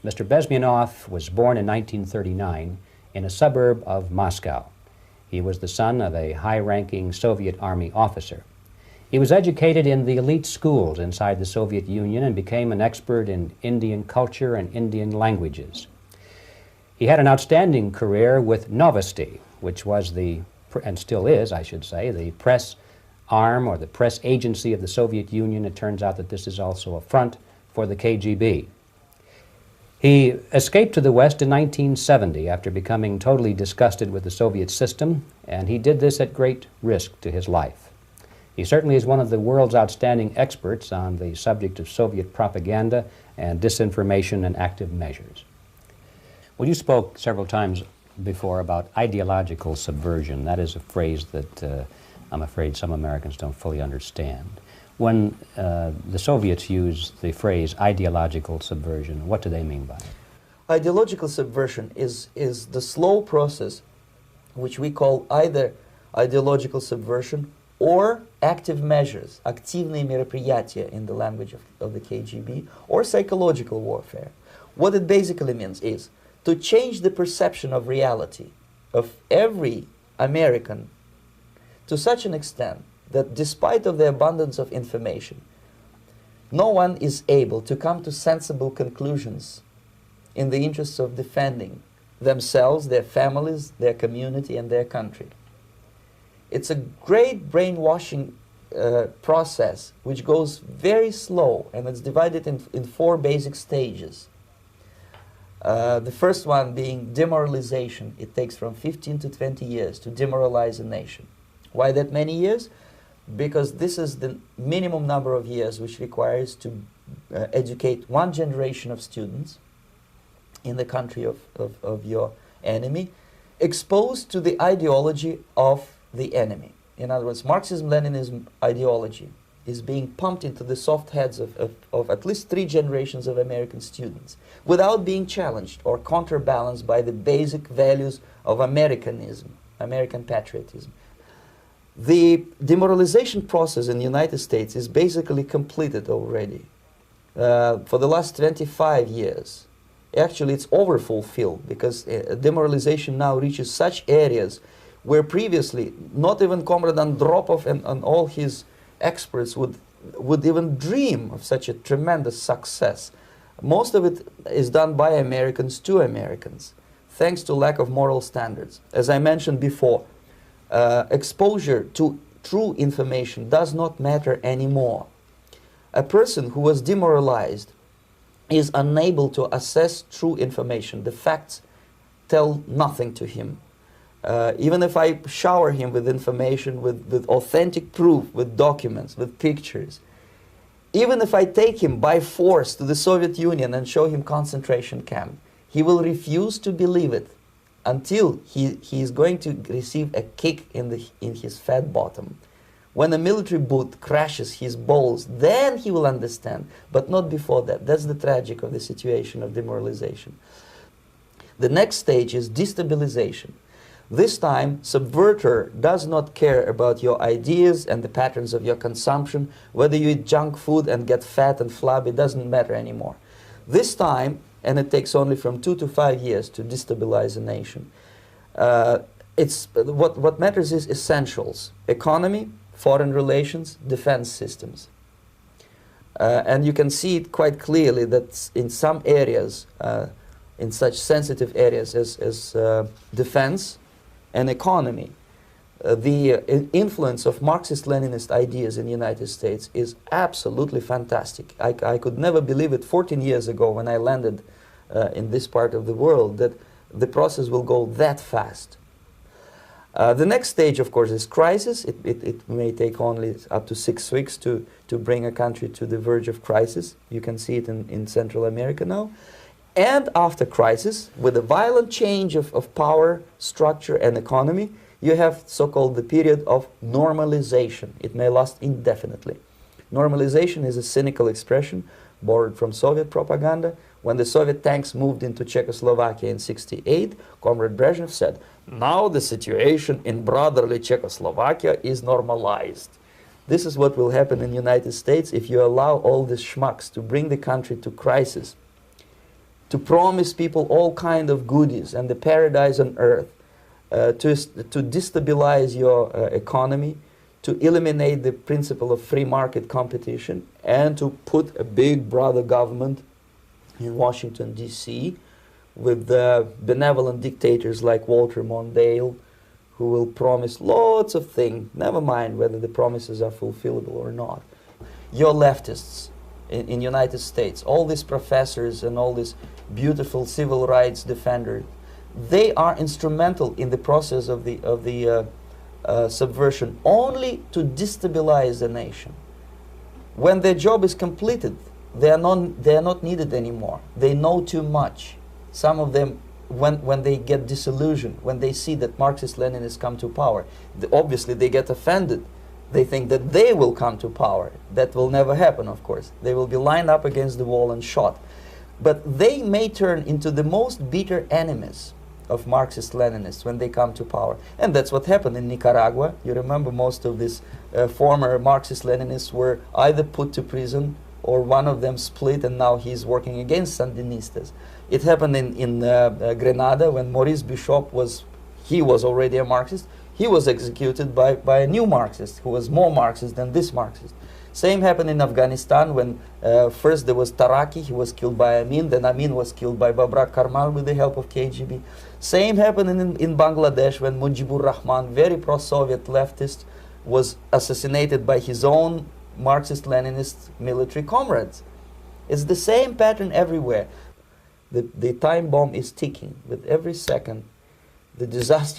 Mr. Bezmenov was born in 1939 in a suburb of Moscow. He was the son of a high-ranking Soviet Army officer. He was educated in the elite schools inside the Soviet Union and became an expert in Indian culture and Indian languages. He had an outstanding career with Novosti, which was and still is, I should say, the press arm or the press agency of the Soviet Union. It turns out that this is also a front for the KGB. He escaped to the West in 1970 after becoming totally disgusted with the Soviet system, and he did this at great risk to his life. He certainly is one of the world's outstanding experts on the subject of Soviet propaganda and disinformation and active measures. Well, you spoke several times before about ideological subversion. That is a phrase that I'm afraid some Americans don't fully understand. When the Soviets use the phrase ideological subversion, what do they mean by it? Ideological subversion is the slow process which we call either ideological subversion or active measures, активные мероприятия in the language of the KGB, or psychological warfare. What it basically means is to change the perception of reality of every American to such an extent that despite of the abundance of information, no one is able to come to sensible conclusions in the interests of defending themselves, their families, their community, and their country. It's a great brainwashing process which goes very slow, and it's divided in 4 basic stages. The first one being demoralization. It takes from 15 to 20 years to demoralize a nation. Why that many years? Because this is the minimum number of years which requires to educate 1 generation of students in the country of your enemy, exposed to the ideology of the enemy. In other words, Marxism-Leninism ideology is being pumped into the soft heads of at least 3 generations of American students without being challenged or counterbalanced by the basic values of Americanism, American patriotism. The demoralization process in the United States is basically completed already. For the last 25 years, actually it's overfulfilled, because demoralization now reaches such areas where previously not even Comrade Andropov and all his experts would even dream of such a tremendous success. Most of it is done by Americans to Americans, thanks to lack of moral standards. As I mentioned before, exposure to true information does not matter anymore. A person who was demoralized is unable to assess true information. The facts tell nothing to him. Even if I shower him with information, with authentic proof, with documents, with pictures, even if I take him by force to the Soviet Union and show him concentration camp, he will refuse to believe it until he is going to receive a kick in his fat bottom. When a military boot crashes his balls, then he will understand, but not before that. That's the tragic of the situation of demoralization. The next stage is destabilization. This time, subverter does not care about your ideas and the patterns of your consumption. Whether you eat junk food and get fat and flabby, doesn't matter anymore. This time, and it takes only from 2 to 5 years to destabilize a nation, what matters is essentials: economy, foreign relations, defense systems. And you can see it quite clearly that in some areas, in such sensitive areas as defense and economy, the influence of Marxist-Leninist ideas in the United States is absolutely fantastic. I could never believe it 14 years ago when I landed in this part of the world that the process will go that fast. The next stage, of course, is crisis. It may take only up to 6 weeks to bring a country to the verge of crisis. You can see it in Central America now. And after crisis, with a violent change of power, structure, and economy, you have so-called the period of normalization. It may last indefinitely. Normalization is a cynical expression borrowed from Soviet propaganda. When the Soviet tanks moved into Czechoslovakia in '68, Comrade Brezhnev said, "Now the situation in brotherly Czechoslovakia is normalized." This is what will happen in the United States if you allow all these schmucks to bring the country to crisis. to promise people all kind of goodies and the paradise on earth, to destabilize your economy, to eliminate the principle of free market competition, and to put a big brother government in Washington, D.C., with benevolent dictators like Walter Mondale, who will promise lots of things, never mind whether the promises are fulfillable or not. Your leftists in United States, all these professors and all these beautiful civil rights defenders, they are instrumental in the process of the subversion only to destabilize the nation. When their job is completed, they are not needed anymore. They know too much. Some of them, when they get disillusioned, when they see that Marxist-Leninists come to power, obviously they get offended. They think that they will come to power. That will never happen, of course. They will be lined up against the wall and shot. But they may turn into the most bitter enemies of Marxist-Leninists when they come to power. And that's what happened in Nicaragua. You remember most of these former Marxist-Leninists were either put to prison or one of them split, and now he's working against Sandinistas. It happened in Grenada when Maurice Bishop was already a Marxist. He was executed by a new Marxist who was more Marxist than this Marxist. Same happened in Afghanistan when first there was Taraki, he was killed by Amin, then Amin was killed by Babrak Karmal with the help of KGB. Same happened in Bangladesh when Mujibur Rahman, very pro-Soviet leftist, was assassinated by his own Marxist-Leninist military comrades. It's the same pattern everywhere. The time bomb is ticking. With every second, the disaster